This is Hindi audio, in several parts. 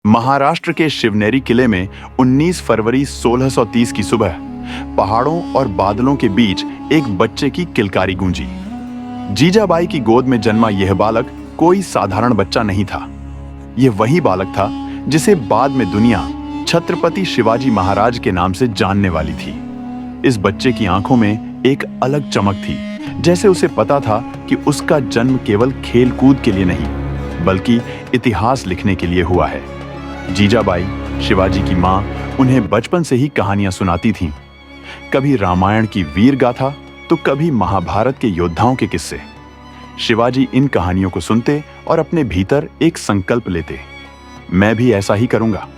महाराष्ट्र के शिवनेरी किले में 19 फरवरी 1630 की सुबह पहाड़ों और बादलों के बीच एक बच्चे की किलकारी गूंजी। जीजाबाई की गोद में जन्मा यह बालक कोई साधारण बच्चा नहीं था। यह वही बालक था जिसे बाद में दुनिया छत्रपति शिवाजी महाराज के नाम से जानने वाली थी। इस बच्चे की आंखों में एक अलग चमक थी, जैसे उसे पता था कि उसका जन्म केवल खेल-कूद के लिए नहीं, बल्कि इतिहास लिखने के लिए हुआ है। जीजाबाई, शिवाजी की मां, उन्हें बचपन से ही कहानियां सुनाती थीं। कभी रामायण की वीर गाथा तो कभी महाभारत के योद्धाओं के किस्से। शिवाजी इन कहानियों को सुनते और अपने भीतर एक संकल्प लेते, मैं भी ऐसा ही करूंगा।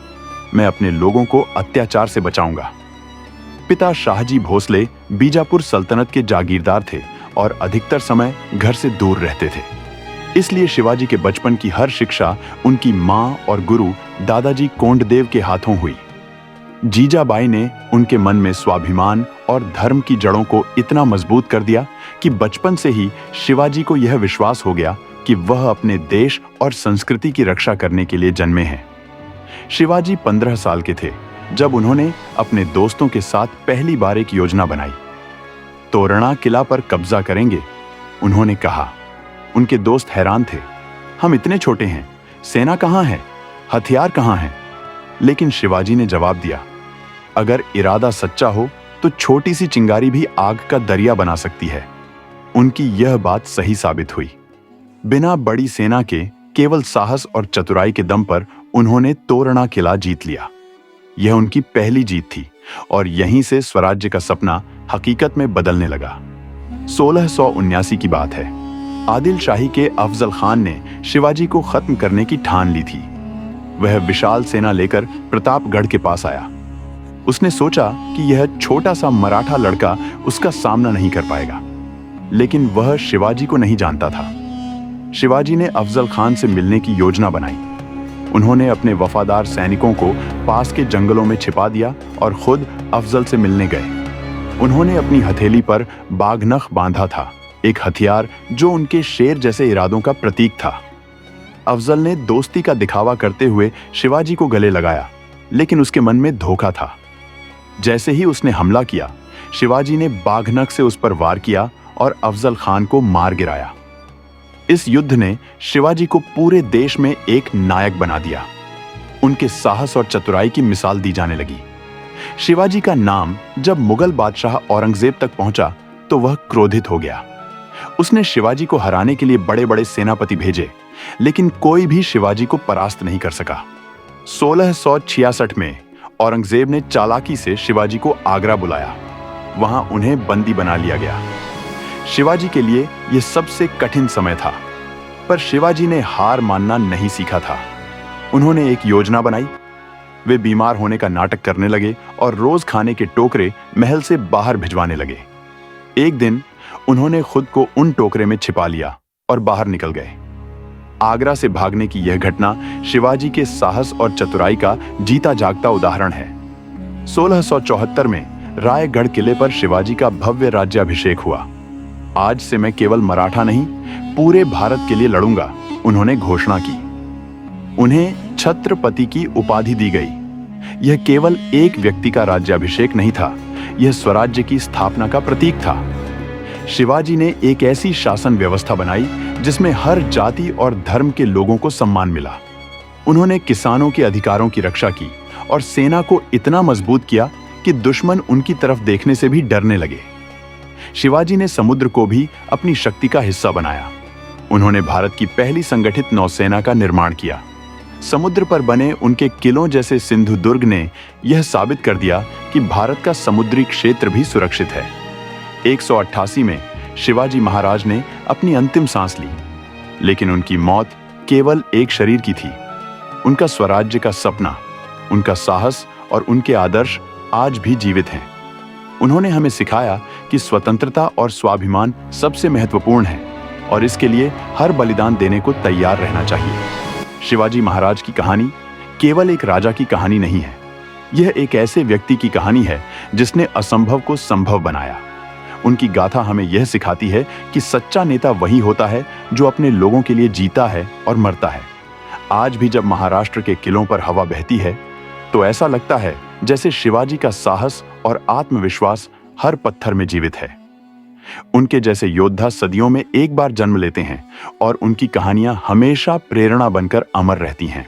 मैं अपने लोगों को अत्याचार से बचाऊंगा। पिता शाहजी भोसले बीजापुर सल्तनत के जागीरदार थे और अधिकतर समय घर से दूर रहते थे। इसलिए शिवाजी के बचपन की हर शिक्षा उनकी मां और गुरु दादाजी कोंडदेव के हाथों हुई। जीजाबाई ने उनके मन में स्वाभिमान और धर्म की जड़ों को इतना मजबूत कर दिया कि बचपन से ही शिवाजी को यह विश्वास हो गया कि वह अपने देश और संस्कृति की रक्षा करने के लिए जन्मे हैं। शिवाजी 15 साल के थे जब उन्होंने अपने दोस्तों के साथ पहली बार एक योजना बनाई। तोरणा किला पर कब्जा करेंगे, उन्होंने कहा। उनके दोस्त हैरान थे, हम इतने छोटे हैं, सेना कहां है, हथियार कहां हैं? लेकिन शिवाजी ने जवाब दिया, अगर इरादा सच्चा हो तो छोटी सी चिंगारी भी आग का दरिया बना सकती है। उनकी यह बात सही साबित हुई। बिना बड़ी सेना के केवल साहस और चतुराई के दम पर उन्होंने तोरणा किला जीत लिया। यह उनकी पहली जीत थी और यहीं से स्वराज्य का सपना हकीकत में बदलने लगा। 1679 की बात है। आदिल शाही के अफजल खान ने शिवाजी को खत्म करने की ठान ली थी। वह विशाल सेना लेकर प्रतापगढ़ के पास आया। उसने सोचा कि यह छोटा सा मराठा लड़का उसका सामना नहीं कर पाएगा, लेकिन वह शिवाजी को नहीं जानता था। शिवाजी ने अफजल खान से मिलने की योजना बनाई। उन्होंने अपने वफादार सैनिकों को पास के जंगलों में छिपा दिया और खुद अफजल से मिलने गए। उन्होंने अपनी हथेली पर बाघनख बांधा था, एक हथियार जो उनके शेर जैसे इरादों का प्रतीक था। अफजल ने दोस्ती का दिखावा करते हुए शिवाजी को गले लगाया, लेकिन उसके मन में धोखा था। जैसे ही उसने हमला किया, शिवाजी ने बाघनख से उस पर वार किया और अफजल खान को मार गिराया। इस युद्ध ने शिवाजी को पूरे देश में एक नायक बना दिया। उनके साहस और चतुराई की मिसाल दी जाने लगी। शिवाजी का नाम जब मुगल बादशाह औरंगजेब तक पहुंचा तो वह क्रोधित हो गया। उसने शिवाजी को हराने के लिए बड़े बड़े सेनापति भेजे, लेकिन कोई भी शिवाजी को परास्त नहीं कर सका। 1666 में औरंगजेब ने चालाकी से शिवाजी को आगरा बुलाया। वहां उन्हें बंदी बना लिया गया। शिवाजी के लिए यह सबसे कठिन समय था, पर शिवाजी ने हार मानना नहीं सीखा था। उन्होंने एक योजना बनाई। वे बीमार होने का नाटक करने लगे और रोज खाने के टोकरे महल से बाहर भिजवाने लगे। एक दिन उन्होंने खुद को उन टोकरे में छिपा लिया और बाहर निकल गए। आगरा से भागने की यह घटना शिवाजी के साहस और चतुराई का जीता जागता उदाहरण है। 1674 में रायगढ़ किले पर शिवाजी का भव्य राज्याभिषेक हुआ। आज से मैं केवल मराठा नहीं, पूरे भारत के लिए लड़ूंगा, उन्होंने घोषणा की। उन्हें छत्रपति की उपाधि दी गई। यह केवल एक व्यक्ति का राज्याभिषेक नहीं था, यह स्वराज्य की स्थापना का प्रतीक था। शिवाजी ने एक ऐसी शासन व्यवस्था बनाई जिसमें हर जाति और धर्म के लोगों को सम्मान मिला। उन्होंने किसानों के अधिकारों की रक्षा की और सेना को इतना मजबूत किया कि दुश्मन उनकी तरफ देखने से भी डरने लगे। शिवाजी ने समुद्र को भी अपनी शक्ति का हिस्सा बनाया। उन्होंने भारत की पहली संगठित नौसेना का निर्माण किया। समुद्र पर बने उनके किलों जैसे सिंधु दुर्ग ने यह साबित कर दिया कि भारत का समुद्री क्षेत्र भी सुरक्षित है। 188 में शिवाजी महाराज ने अपनी अंतिम सांस ली, लेकिन उनकी मौत केवल एक शरीर की थी। उनका स्वराज्य का सपना, उनका साहस और उनके आदर्श आज भी जीवित हैं। उन्होंने हमें सिखाया कि स्वतंत्रता और स्वाभिमान सबसे महत्वपूर्ण है और इसके लिए हर बलिदान देने को तैयार रहना चाहिए। शिवाजी महाराज की कहानी केवल एक राजा की कहानी नहीं है, यह एक ऐसे व्यक्ति की कहानी है जिसने असंभव को संभव बनाया। उनकी गाथा हमें यह सिखाती है कि सच्चा नेता वही होता है जो अपने लोगों के लिए जीता है और मरता है। आज भी जब महाराष्ट्र के किलों पर हवा बहती है तो ऐसा लगता है जैसे शिवाजी का साहस और आत्मविश्वास हर पत्थर में जीवित है। उनके जैसे योद्धा सदियों में एक बार जन्म लेते हैं और उनकी कहानियां हमेशा प्रेरणा बनकर अमर रहती हैं।